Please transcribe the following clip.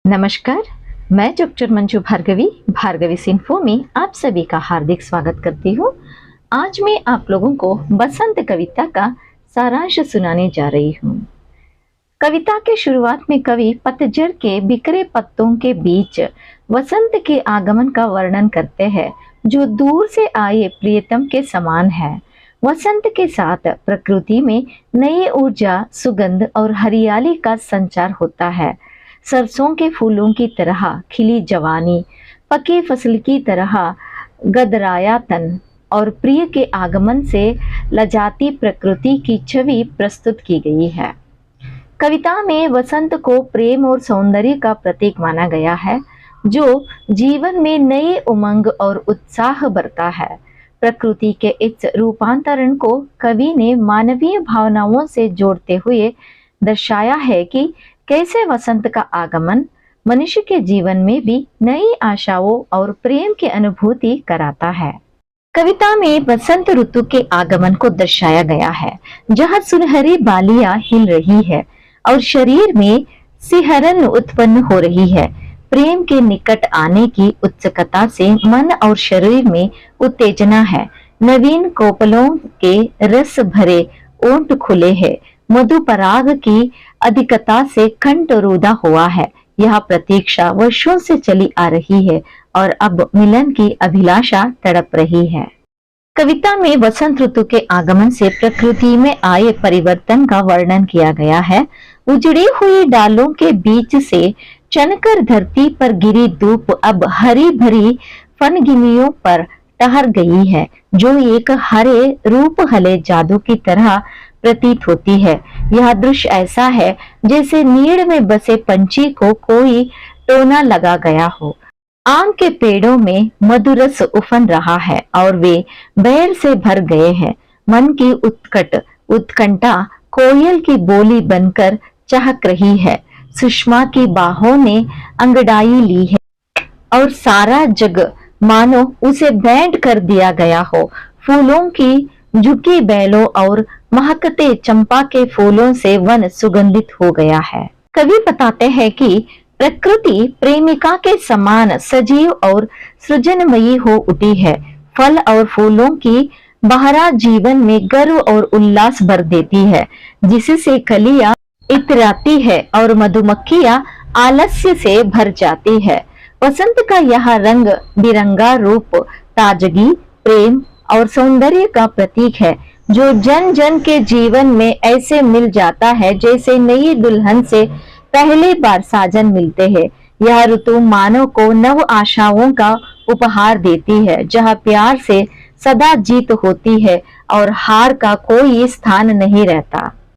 नमस्कार, मैं डॉक्टर मंजू भार्गवी सिन्फो में आप सभी का हार्दिक स्वागत करती हूँ। आज मैं आप लोगों को बसंत कविता का सारांश सुनाने जा रही हूँ। कविता के शुरुआत में कवि पतझड़ के बिखरे पत्तों के बीच वसंत के आगमन का वर्णन करते हैं, जो दूर से आए प्रियतम के समान है। वसंत के साथ प्रकृति में नई ऊर्जा, सुगंध और हरियाली का संचार होता है। सरसों के फूलों की तरह खिली जवानी, पकी फसल की तरह गदराया तन और प्रिय के आगमन से लजाती प्रकृति की छवि प्रस्तुत की गई है। कविता में वसंत को प्रेम और सौंदर्य का प्रतीक माना गया है, जो जीवन में नई उमंग और उत्साह भरता है। प्रकृति के इस रूपांतरण को कवि ने मानवीय भावनाओं से जोड़ते हुए दर्शाया है कि कैसे वसंत का आगमन मनुष्य के जीवन में भी नई आशाओं और प्रेम की अनुभूति कराता है। कविता में बसंत ऋतु के आगमन को दर्शाया गया है, जहाँ सुनहरी बालियां हिल रही है और शरीर में सिहरन उत्पन्न हो रही है। प्रेम के निकट आने की उत्सुकता से मन और शरीर में उत्तेजना है। नवीन कोपलों के रस भरे ओंठ खुले हैं। मधु पराग की अधिकता से कंठ रूधा हुआ है। यह प्रतीक्षा वर्षों से चली आ रही है और अब मिलन की अभिलाषा तड़प रही है। कविता में वसंत ऋतु के आगमन से प्रकृति में आए परिवर्तन का वर्णन किया गया है। उजड़ी हुई डालों के बीच से चनकर धरती पर गिरी धूप अब हरी भरी फनगिनियों पर ठहर गई है, जो एक हरे रूप हले जादू की तरह प्रतीत होती है। यह दृश्य ऐसा है जैसे नीड़ में बसे पंछी को कोई टोना लगा गया हो। आम के पेड़ों में मधुरस उफन रहा है और वे बैर से भर गए हैं। मन की उत्कंठा कोयल की बोली बनकर चहक रही है। सुषमा की बाहों ने अंगड़ाई ली है और सारा जग मानो उसे बैंड कर दिया गया हो। फूलों की झुकी बेलों और महकते चंपा के फूलों से वन सुगंधित हो गया है। कवि बताते हैं कि प्रकृति प्रेमिका के समान सजीव और सृजनमयी हो उठी है। फल और फूलों की बहरा जीवन में गर्व और उल्लास भर देती है, जिससे कलियां इतराती है और मधुमक्खियां आलस्य से भर जाती है। वसंत का यह रंग बिरंगा रूप ताजगी, प्रेम और सौंदर्य का प्रतीक है, जो जन जन के जीवन में ऐसे मिल जाता है जैसे नई दुल्हन से पहली बार साजन मिलते हैं। यह ऋतु मानव को नव आशाओं का उपहार देती है, जहाँ प्यार से सदा जीत होती है और हार का कोई स्थान नहीं रहता।